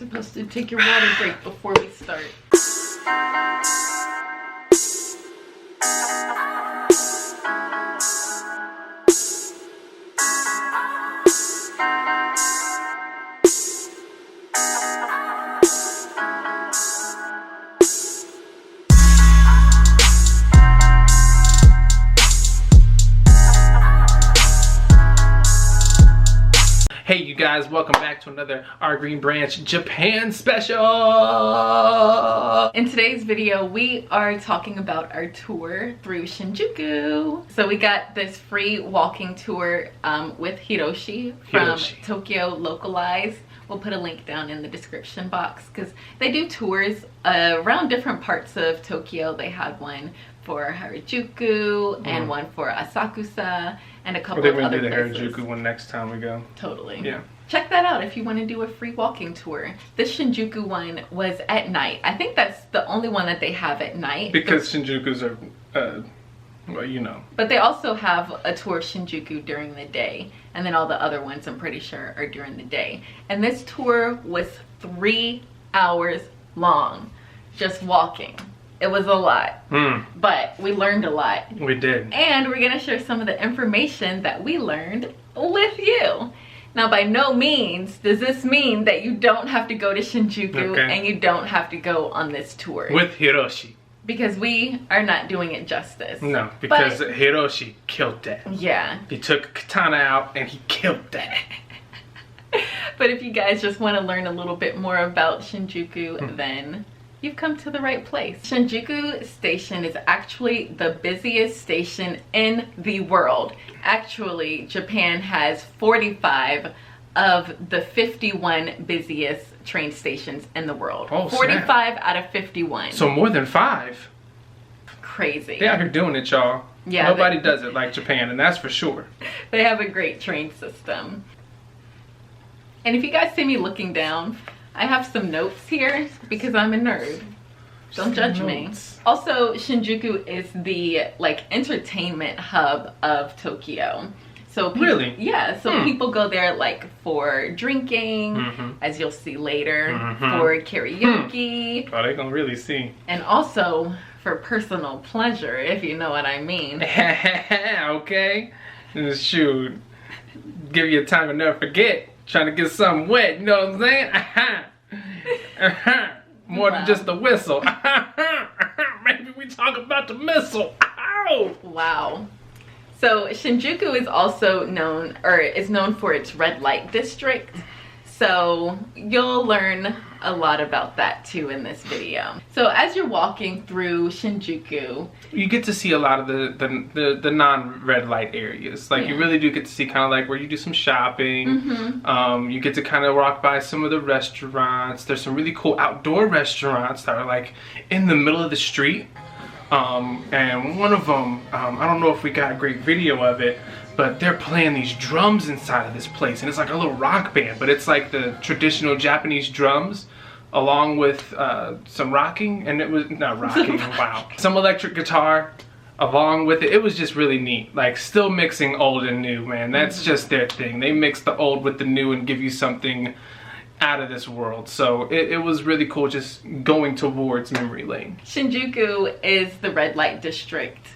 supposed to take your water break before we start. Hey you guys, welcome back to another Our Green Branch Japan special! In today's video, we are talking about our tour through Shinjuku. So we got this free walking tour with Hiroshi from Tokyo Localized. We'll put a link down in the description box because they do tours around different parts of Tokyo. They had one for Harajuku and one for Asakusa and a couple of other places. We're going to do the Harajuku one next time we go. Totally. Yeah. Check that out if you want to do a free walking tour. This Shinjuku one was at night. I think that's the only one that they have at night. Because Shinjukus are, well, you know. But they also have a tour of Shinjuku during the day. And then all the other ones, I'm pretty sure, are during the day. And this tour was 3 hours long, just walking. It was a lot, but we learned a lot. We did. And we're gonna share some of the information that we learned with you. Now, by no means does this mean that you don't have to go to Shinjuku and you don't have to go on this tour. With Hiroshi. Because we are not doing it justice. No, because Hiroshi killed that. Yeah. He took katana out and he killed that. But if you guys just want to learn a little bit more about Shinjuku, then you've come to the right place. Shinjuku Station is actually the busiest station in the world. Actually, Japan has 45 of the 51 busiest train stations in the world. Oh, 45 out of 51. So more than 5. Crazy. They out here doing it, y'all. Yeah, nobody does it like Japan, and that's for sure. They have a great train system. And if you guys see me looking down, I have some notes here because I'm a nerd. Don't judge me. Also, Shinjuku is the entertainment hub of Tokyo. So people, really? Yeah, so people go there for drinking, as you'll see later, for karaoke. Oh, they gonna really see. And also for personal pleasure, if you know what I mean. Okay. Shoot. Give you a time to never forget. Trying to get something wet, you know what I'm saying? More than just a whistle. Maybe we talk about the missile. Ow! Wow. So Shinjuku is also known, or is known for its red light district. So you'll learn a lot about that too in this video. So as you're walking through Shinjuku, you get to see a lot of the non-red light areas. You really do get to see kind of where you do some shopping. You get to kind of walk by some of the restaurants. There's some really cool outdoor restaurants that are in the middle of the street. And one of them, I don't know if we got a great video of it, but they're playing these drums inside of this place, and it's like a little rock band, but it's like the traditional Japanese drums along with some rocking, and it was not rocking, wow, some electric guitar along with it. It was just really neat, still mixing old and new, man. That's just their thing. They mix the old with the new and give you something out of this world. So it was really cool just going towards memory lane. Shinjuku is the red light district.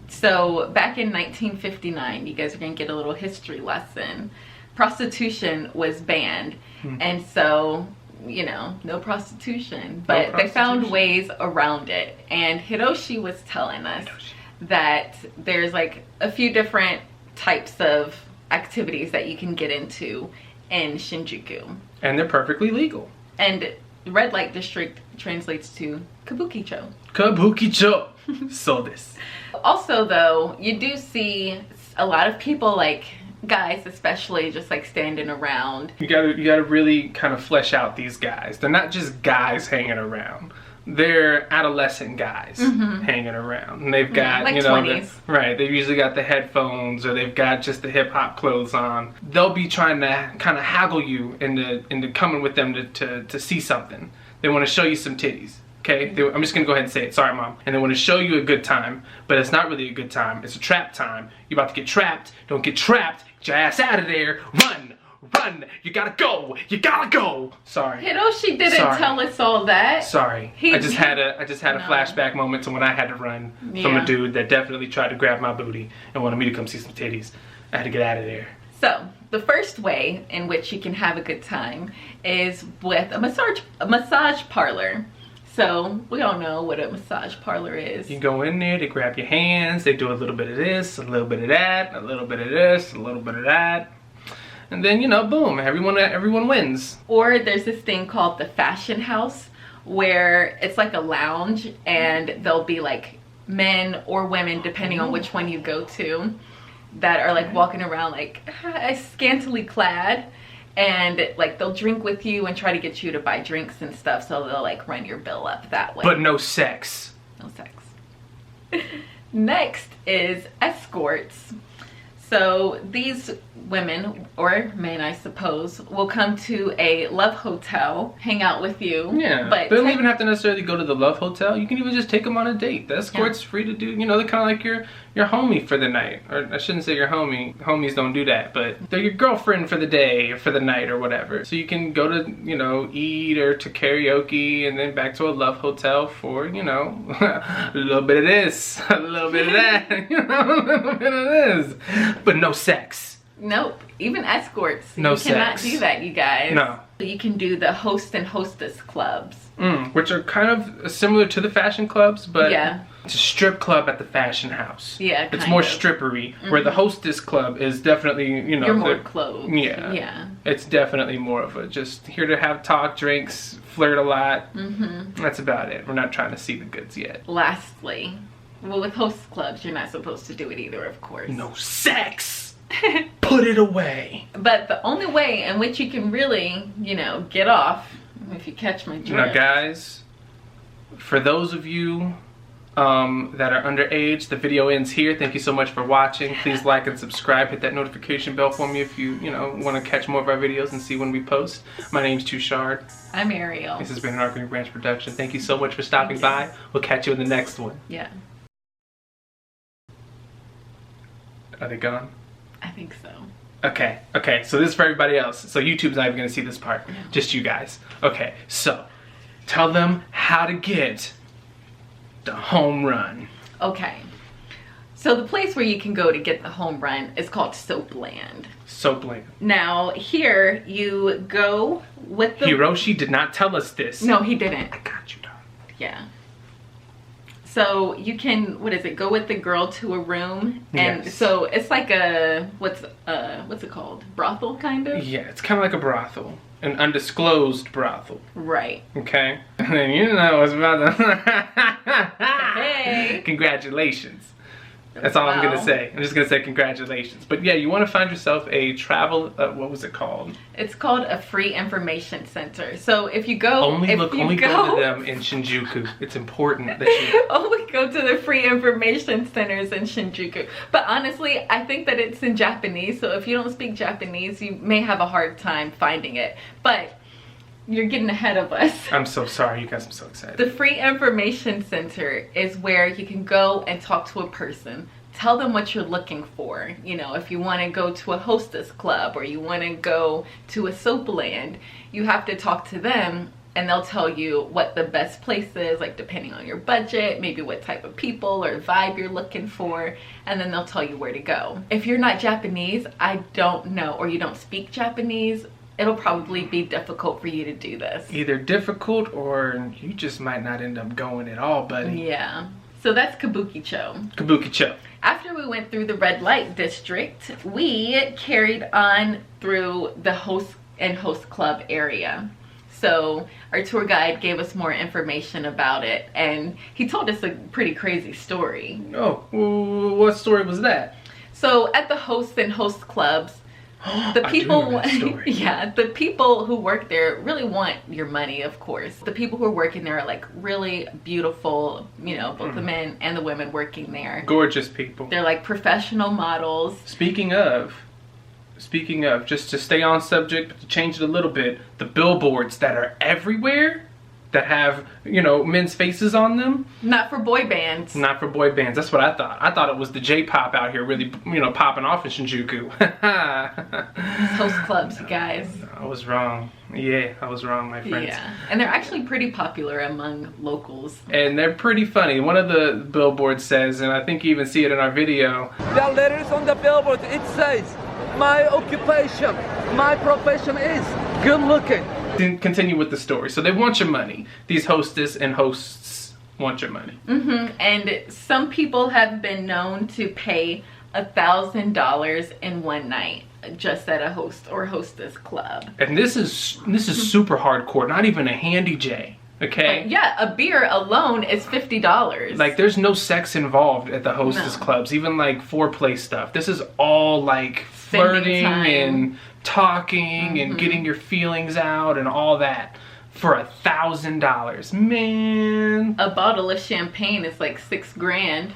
So back in 1959, you guys are gonna get a little history lesson. Prostitution was banned, and so no prostitution, but they found ways around it. And Hiroshi was telling us that there's a few different types of activities that you can get into in Shinjuku. And they're perfectly legal. And red light district translates to Kabuki-Cho. Kabuki-Cho. So this. Also though, you do see a lot of people, guys especially, just standing around. You gotta really kind of flesh out these guys. They're not just guys hanging around. They're adolescent guys hanging around, and they've got 20s. Right, they've usually got the headphones, or they've got just the hip-hop clothes on. They'll be trying to kind of haggle you into coming with them to see something. They want to show you some titties. Okay, I'm just gonna go ahead and say it, sorry mom. And they want to show you a good time, but it's not really a good time, it's a trap time. You're about to get trapped, don't get trapped, get your ass out of there, run, run, you gotta go, you gotta go. Sorry. Hiroshi didn't tell us all that. Sorry. I just had a flashback moment to when I had to run from a dude that definitely tried to grab my booty and wanted me to come see some titties. I had to get out of there. So, the first way in which you can have a good time is with a massage parlor. So, we all know what a massage parlor is. You go in there, they grab your hands, they do a little bit of this, a little bit of that, a little bit of this, a little bit of that. And then, you know, boom, everyone wins. Or there's this thing called the fashion house, where it's like a lounge and there'll be like men or women, depending on which one you go to, that are like walking around like scantily clad. And like they'll drink with you and try to get you to buy drinks and stuff, so they'll like run your bill up that way. But no sex. No sex. Next is escorts. So these women, or men I suppose, will come to a love hotel, hang out with you. Yeah, but they don't even have to necessarily go to the love hotel. You can even just take them on a date. The escort's free to do, you know, they're kind of like your homie for the night. Or I shouldn't say your homie. Homies don't do that, but they're your girlfriend for the day or for the night or whatever. So you can go to, you know, eat or to karaoke and then back to a love hotel for, you know, a little bit of this, a little bit of that, you know, a little bit of this. But no sex. Nope. Even escorts. No sex. You cannot do that, you guys. No. You can do the host and hostess clubs. Which are kind of similar to the fashion clubs, but yeah. It's a strip club at the fashion house. Yeah, it's more strippery. Where the hostess club is definitely, you know, you're more clothed. Yeah. Yeah. It's definitely more of a just here to have talk, drinks, flirt a lot. That's about it. We're not trying to see the goods yet. Lastly, well, with host clubs, you're not supposed to do it either, of course. No sex. Put it away. But the only way in which you can really, you know, get off, if you catch my drift. Now, guys, for those of you that are underage, the video ends here. Thank you so much for watching. Please like and subscribe. Hit that notification bell for me if you know, want to catch more of our videos and see when we post. My name's Tushard. I'm Ariel. This has been an Arctic Branch production. Thank you so much for stopping by. We'll catch you in the next one. Yeah. Are they gone? I think so. Okay, so this is for everybody else. So YouTube's not even gonna see this part. No. Just you guys. Okay, so tell them how to get the home run. Okay. So the place where you can go to get the home run is called Soapland. Soapland. Now here you go with the... Hiroshi did not tell us this. No, he didn't. I got you, dog. Yeah. So you can, what is it, go with the girl to a room, and so it's like a, what's it called? Brothel, kind of? Yeah, it's kind of like a brothel. An undisclosed brothel. Right. Okay? And then you know what's about to... Hey! Congratulations. That's all I'm going to say. I'm just going to say congratulations. But yeah, you want to find yourself a travel, what was it called? It's called a free information center. So if you go... Only go to them in Shinjuku. It's important that you... Only go to the free information centers in Shinjuku. But honestly, I think that it's in Japanese. So if you don't speak Japanese, you may have a hard time finding it. But... you're getting ahead of us. I'm so sorry, you guys. I'm so excited. The Free Information Center is where you can go and talk to a person. Tell them what you're looking for. You know, if you want to go to a hostess club or you want to go to a Soapland, you have to talk to them and they'll tell you what the best place is, like depending on your budget, maybe what type of people or vibe you're looking for, and then they'll tell you where to go. If you're not Japanese, I don't know, or you don't speak Japanese, it'll probably be difficult for you to do this. Either difficult or you just might not end up going at all, buddy. Yeah. So that's Kabuki-Cho. Kabuki-Cho. After we went through the red light district, we carried on through the host and host club area. So our tour guide gave us more information about it, and he told us a pretty crazy story. Oh, what story was that? So at the host and host clubs, the people, yeah, the people who work there really want your money, of course. The people who are working there are like really beautiful, you know, both the men and the women working there. Gorgeous people. They're like professional models. Speaking of, just to stay on subject, but to change it a little bit, the billboards that are everywhere, that have, you know, men's faces on them. Not for boy bands. Not for boy bands. That's what I thought. I thought it was the J-pop out here really, you know, popping off in Shinjuku. Host clubs, you guys. I was wrong. Yeah, I was wrong, my friends. Yeah, and they're actually pretty popular among locals. And they're pretty funny. One of the billboards says, and I think you even see it in our video. There are letters on the billboard. It says, my occupation, my profession is good looking. Continue with the story. So they want your money. These hostess and hosts want your money. And some people have been known to pay $1,000 in one night just at a host or hostess club. And this is super hardcore. Not even a handy J. Okay. But yeah, a beer alone is $50. Like, there's no sex involved at the hostess clubs. Even like foreplay stuff. This is all like flirting and talking and getting your feelings out and all that for $1,000. Man, a bottle of champagne is like $6 grand.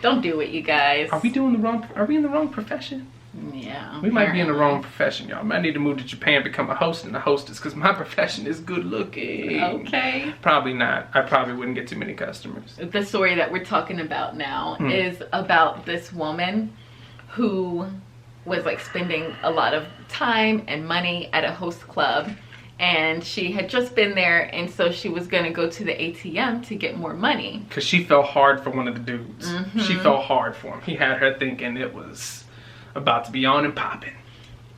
Don't do it, you guys. Are we in the wrong profession? Yeah, we might be in the wrong profession, y'all. Might need to move to Japan, become a host and a hostess, because my profession is good looking. Okay. Probably not. I probably wouldn't get too many customers. The story that we're talking about now is about this woman who was like spending a lot of time and money at a host club, and she had just been there, and so she was gonna go to the ATM to get more money. Because she fell hard for one of the dudes. She fell hard for him. He had her thinking it was about to be on and popping.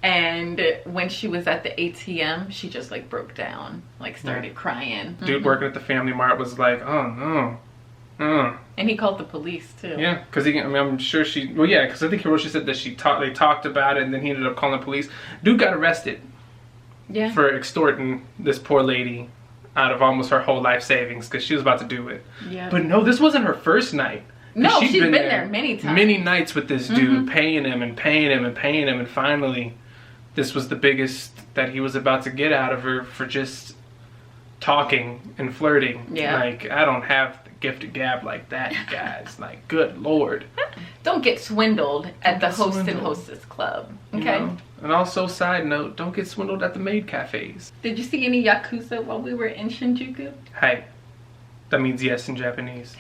And when she was at the ATM, she just like broke down, like started crying. Dude working at the Family Mart was like, oh no. And he called the police too. Yeah, because I'm sure because I think Hiroshi said that they talked about it, and then he ended up calling the police. Dude got arrested. Yeah. For extorting this poor lady out of almost her whole life savings, because she was about to do it. Yeah. But no, this wasn't her first night. No, she's been there many times. Many nights with this dude, paying him and paying him and paying him, and finally, this was the biggest that he was about to get out of her for just talking and flirting. Yeah. Like, I don't have the gift of gab like that, you guys. Like, good Lord. Don't get swindled at the host and hostess club. Okay. You know? And also, side note, don't get swindled at the maid cafes. Did you see any Yakuza while we were in Shinjuku? Hi. That means yes in Japanese.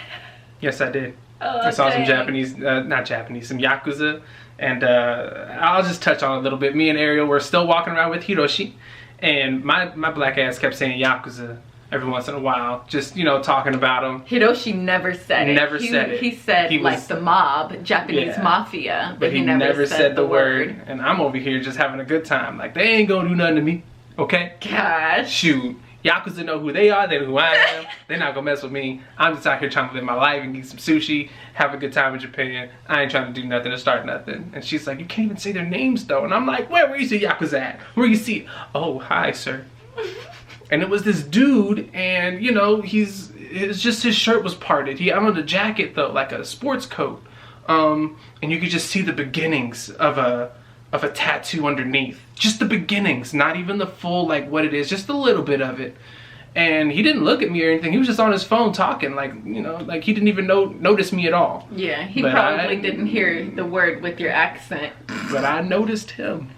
Yes, I did. Oh, I saw some Japanese, some Yakuza, and I'll just touch on it a little bit. Me and Ariel were still walking around with Hiroshi, and my black ass kept saying Yakuza every once in a while, just, you know, talking about them. Hiroshi never said it. Never said it. He said like the mob, Japanese mafia, but he never said the word. And I'm over here just having a good time. Like, they ain't gonna do nothing to me, okay? Gosh. Shoot. Yakuza know who they are, they know who I am. They're not gonna mess with me. I'm just out here trying to live my life and eat some sushi, have a good time in Japan. I ain't trying to do nothing to start nothing. And she's like, you can't even say their names though. And I'm like, where you see Yakuza at? Where you see? Oh, hi, sir. And it was this dude, and you know, it's just his shirt was parted. He owned a jacket though, like a sports coat. And you could just see the beginnings of a tattoo underneath. Just the beginnings, not even the full, like, what it is, just a little bit of it. And he didn't look at me or anything. He was just on his phone talking, like, you know, like he didn't even notice me at all. Yeah, he probably didn't hear the word with your accent. But I noticed him.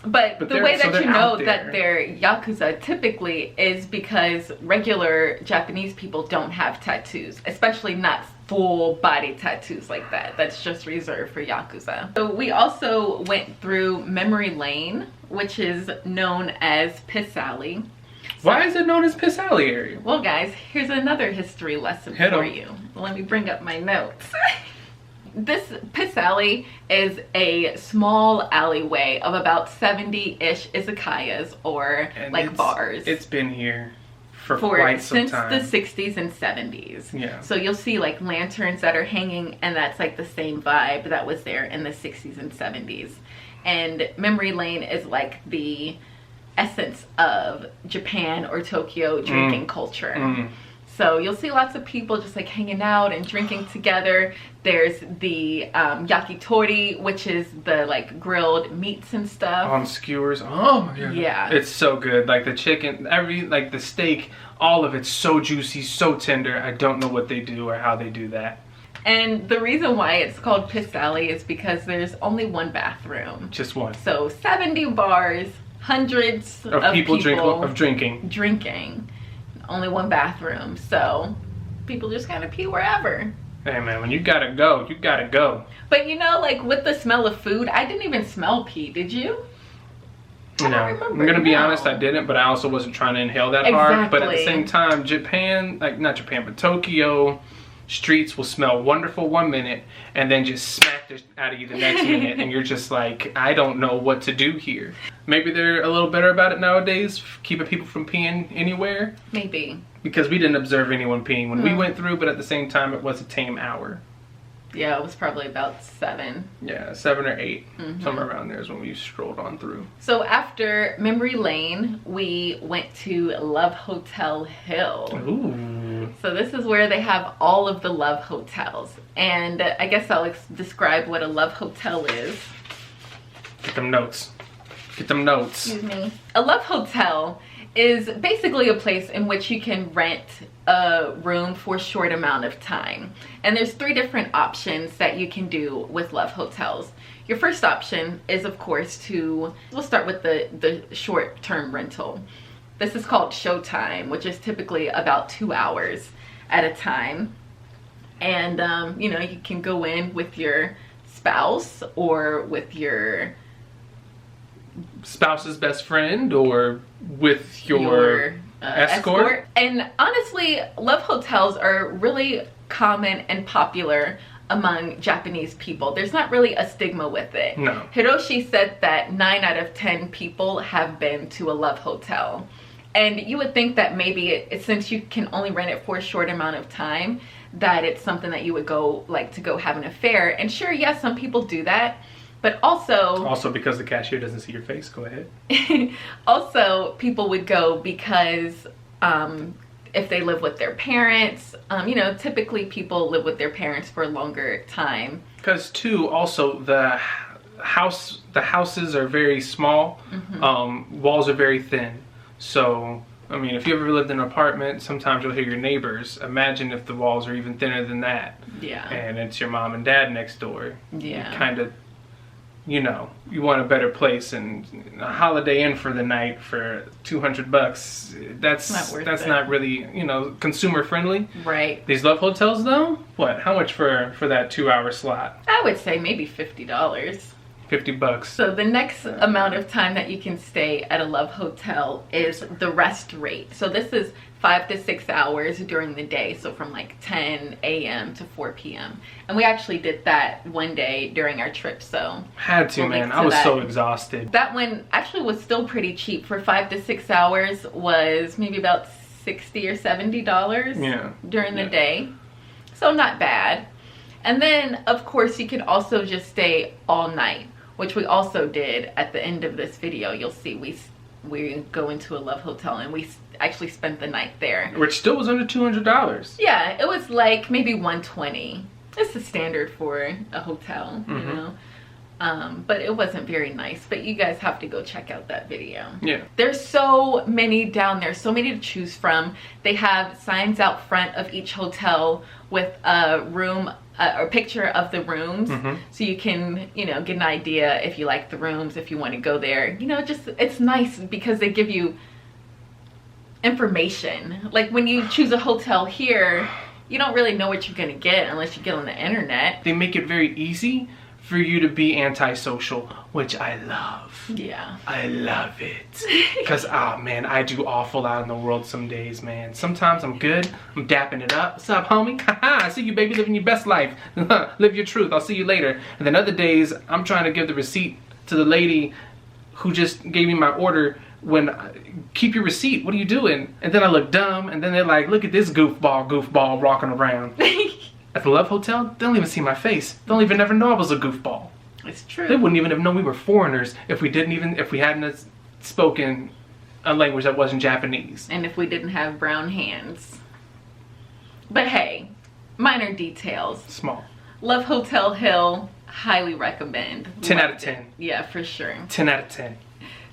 But the way that you know that they're Yakuza typically is because regular Japanese people don't have tattoos, especially not full body tattoos like that. That's just reserved for Yakuza. So we also went through Memory Lane, which is known as Piss Alley. Why is it known as Piss Alley area? Well guys, here's another history lesson for you. Let me bring up my notes. This Piss Alley is a small alleyway of about 70-ish izakayas or like bars. It's been here for quite some time. Since the 60s and 70s. Yeah. So you'll see like lanterns that are hanging, and that's like the same vibe that was there in the 60s and 70s. And Memory Lane is like the essence of Japan or Tokyo drinking culture. So you'll see lots of people just like hanging out and drinking together. There's the yakitori, which is the like grilled meats and stuff. On skewers. Oh my god. Yeah. It's so good. Like the chicken, like the steak, all of it's so juicy, so tender. I don't know what they do or how they do that. And the reason why it's called Piss Alley is because there's only one bathroom. Just one. So 70 bars, hundreds of people drinking. Drinking. only one bathroom, so people just kind of pee wherever. Hey man, when you gotta go, you gotta go. But you know, like with the smell of food, I didn't even smell pee, did you? No, I'm gonna be honest, I didn't, but I also wasn't trying to inhale that hard. But at the same time, Japan, like not Japan, but Tokyo streets will smell wonderful 1 minute and then just smack the out of you the next minute, and you're just like, I don't know what to do here. Maybe they're a little better about it nowadays, keeping people from peeing anywhere. Maybe. Because we didn't observe anyone peeing when we went through, but at the same time, it was a tame hour. Yeah, it was probably about 7. Yeah, 7 or 8, somewhere around there is when we strolled on through. So after Memory Lane, we went to Love Hotel Hill. Ooh. So this is where they have all of the Love Hotels. And I guess I'll describe what a Love Hotel is. Get them notes. Get them notes. Excuse me. A Love Hotel is basically a place in which you can rent a room for a short amount of time. And there's 3 different options that you can do with Love Hotels. Your first option is, of course, we'll start with the short-term rental. This is called Showtime, which is typically about 2 hours at a time. And, you know, you can go in with your spouse or with your spouse's best friend or with your escort. And honestly, Love Hotels are really common and popular among Japanese people. There's not really a stigma with it. No. Hiroshi said that 9 out of 10 people have been to a Love Hotel. And you would think that maybe since you can only rent it for a short amount of time, that it's something that you would go to go have an affair. And sure, yes, some people do that. But also because the cashier doesn't see your face. Go ahead. Also, people would go because if they live with their parents, you know, typically people live with their parents for a longer time. Because too, also the houses are very small. Walls are very thin. So, I mean, if you ever lived in an apartment, sometimes you'll hear your neighbors. Imagine if the walls are even thinner than that. Yeah. And it's your mom and dad next door. Yeah. You kind of, you know, you want a better place, and a Holiday Inn for the night for $200. That's not really, you know, consumer friendly. Right. These Love Hotels though, what? How much for that 2-hour slot? I would say maybe $50. $50. So the next amount of time that you can stay at a Love Hotel is the rest rate. So this is 5 to 6 hours during the day. So from like 10 a.m. to 4 p.m. And we actually did that one day during our trip. So had to, man. I was so exhausted. That one actually was still pretty cheap. For 5 to 6 hours was maybe about $60 or $70 during the day. So not bad. And then of course you could also just stay all night, which we also did. At the end of this video, you'll see we go into a Love Hotel and we actually spent the night there. Which still was under $200. Yeah, it was like maybe $120. It's the standard for a hotel, you know. But it wasn't very nice. But you guys have to go check out that video. Yeah. There's so many down there, so many to choose from. They have signs out front of each hotel with a room, or picture of the rooms, so you can, you know, get an idea if you like the rooms, if you want to go there. You know, just it's nice because they give you information. Like when you choose a hotel here, you don't really know what you're gonna get unless you get on the internet. They make it very easy for you to be antisocial, which I love. Yeah. I love it. Because, oh man, I do awful out in the world some days, man. Sometimes I'm good, I'm dapping it up. What's up, homie? Haha, I see you, baby, living your best life. Live your truth, I'll see you later. And then other days, I'm trying to give the receipt to the lady who just gave me my order keep your receipt, what are you doing? And then I look dumb, and then they're like, look at this goofball walking around. At the Love Hotel, they don't even see my face. They don't even never know I was a goofball. It's true. They wouldn't even have known we were foreigners if we hadn't spoken a language that wasn't Japanese. And if we didn't have brown hands. But hey, minor details. Small. Love Hotel Hill, highly recommend. 10 out of 10. Yeah, for sure. 10 out of 10.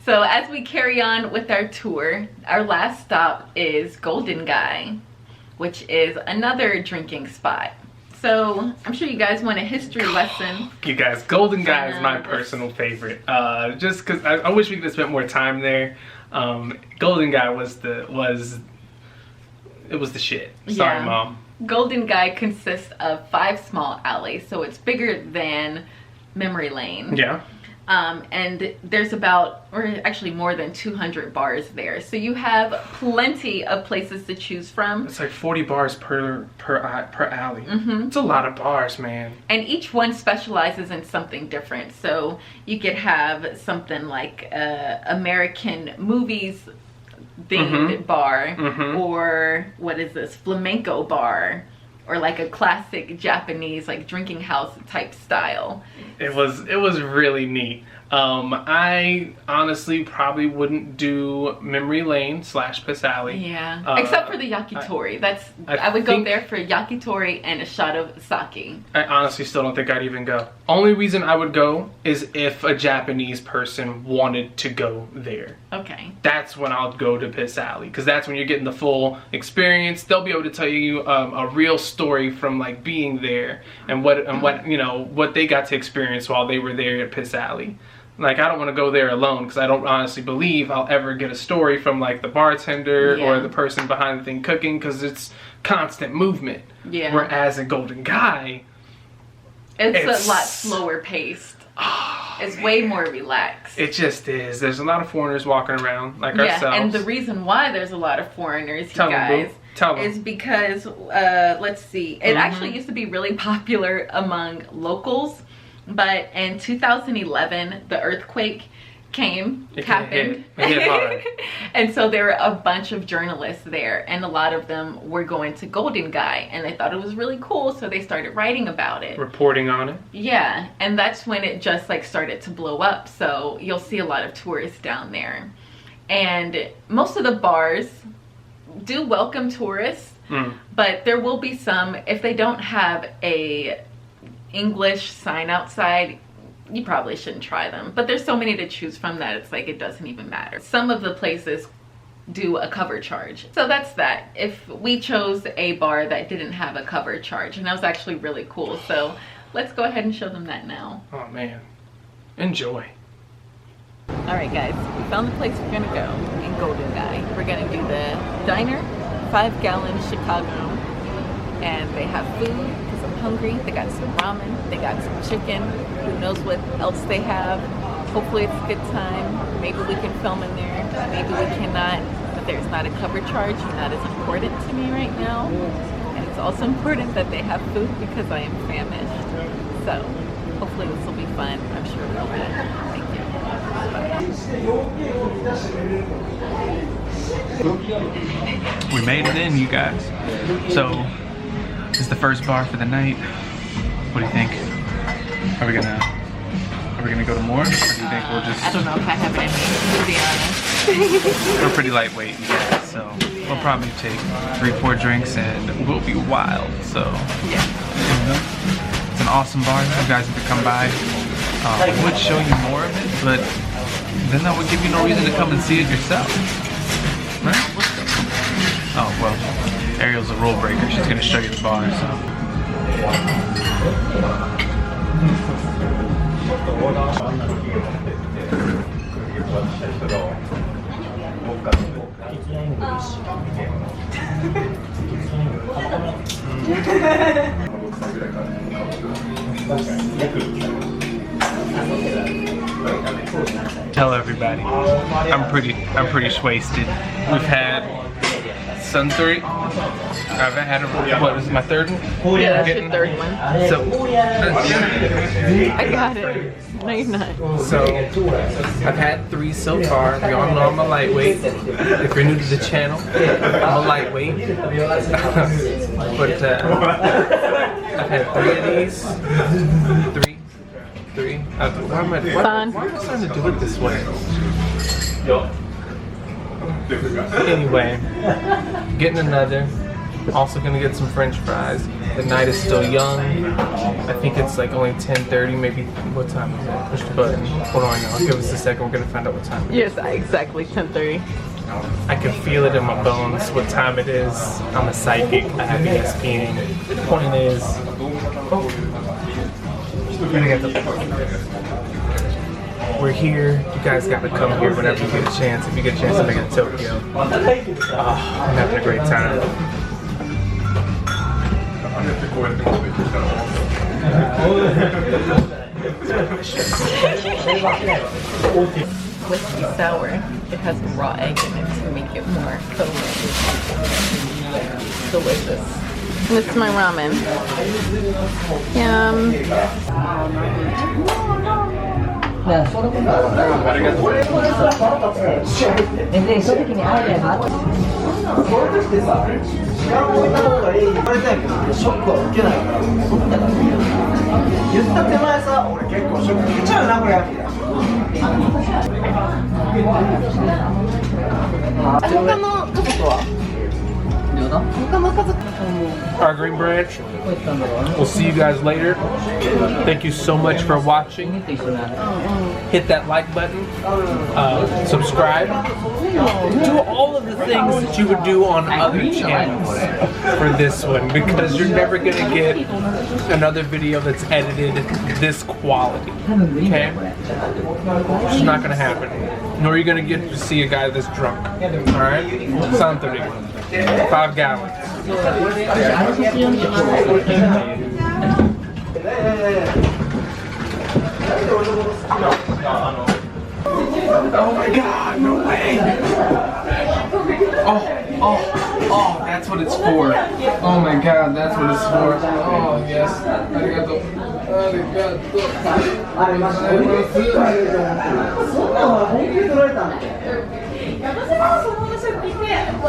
So as we carry on with our tour, our last stop is Golden Gai, which is another drinking spot. So I'm sure you guys want a history lesson. You guys, Golden Gai is my personal favorite. Just because I wish we could have spent more time there. Golden Gai was it was the shit. Sorry, Yeah. Mom. Golden Gai consists of 5 small alleys, so it's bigger than Memory Lane. Yeah. And there's about, or actually more than 200 bars there. So you have plenty of places to choose from. It's like 40 bars per alley. Mm-hmm. It's a lot of bars, man. And each one specializes in something different. So you could have something like American movies themed bar, or what is this, flamenco bar, or like a classic Japanese like drinking house type style. It was really neat. I honestly probably wouldn't do Memory Lane / Piss Alley. Yeah, except for the yakitori. I would go there for yakitori and a shot of sake. I honestly still don't think I'd even go. Only reason I would go is if a Japanese person wanted to go there. Okay. That's when I'll go to Piss Alley, because that's when you're getting the full experience. They'll be able to tell you a real story from like being there and what you know what they got to experience while they were there at Piss Alley. Like, I don't want to go there alone because I don't honestly believe I'll ever get a story from like the bartender or the person behind the thing cooking, because it's constant movement. Yeah. Whereas in Golden Gai, it's a lot slower paced. Oh, it's way more relaxed. It just is. There's a lot of foreigners walking around like ourselves. And the reason why there's a lot of foreigners, you Tell guys, them, is because, let's see, it actually used to be really popular among locals, but in 2011, the earthquake happened. It hit hard. And so there were a bunch of journalists there, and a lot of them were going to Golden Gai, and they thought it was really cool, so they started writing about it. Reporting on it. Yeah, and that's when it just like started to blow up, so you'll see a lot of tourists down there. And most of the bars do welcome tourists, but there will be some, if they don't have a English sign outside, you probably shouldn't try them. But there's so many to choose from that it's like it doesn't even matter. Some of the places do a cover charge. So that's that. If we chose a bar that didn't have a cover charge, and that was actually really cool. So let's go ahead and show them that now. Oh man, enjoy. All right guys, we found the place we're gonna go in Golden Gai. We're gonna do the diner, 5-gallon Chicago, and they have food because I'm hungry. They got some ramen, they got some chicken, who knows what else they have. Hopefully it's a good time. Maybe we can film in there, maybe we cannot, but there's not a cover charge, and that is important to me right now. And it's also important that they have food because I am famished. So hopefully this will be fun. I'm sure it will be. Thank you. We made it in, you guys. So this is the first bar for the night. What do you think? Are we gonna go to more, or do you think we'll just? I don't know if I have my name, to be honest. We're pretty lightweight, you guys, so we'll probably take 3-4 drinks and we'll be wild. So Yeah. it's an awesome bar. You guys need to come by. I would show you more of it, but then that would give you no reason to come and see it yourself, right? Oh well, Ariel's a rule breaker. She's gonna show you the bar. Tell everybody, I'm pretty wasted. We've had Suntory. I've had what is my third one? Yeah, that's your third one. So I got it. No, you're not. So I've had 3 so far. We all know I'm a lightweight. If you're new to the channel, I'm a lightweight. But I've had 3 of these. Three. Why am I trying to do it this way? Anyway, getting another. Also gonna get some French fries. The night is still young. I think it's like only 10:30, maybe. What time is it? Push the button. Hold on, y'all. Give us a second. We're gonna find out what time it is. Yes, exactly 10:30. I can feel it in my bones what time it is. I'm a psychic. I have ESPN. The point is, we're gonna get the we're here. You guys gotta come here whenever you get a chance. If you get a chance to make it to Tokyo. I'm having a great time. Whiskey sour. It has raw egg in it to make it more foamy. Delicious. This is my ramen. Yum. Our Green Branch. We'll see you guys later. Thank you so much for watching. Hit that like button. Subscribe. Do all of the things that you would do on other channels for this one, because you're never gonna get another video that's edited this quality. Okay? It's not gonna happen. Nor are you gonna get to see a guy that's drunk. Alright? Santori. 5 gallons. Oh my god, no way! Oh, that's what it's for. Oh my god, that's what it's for. Oh, yes. Arigato.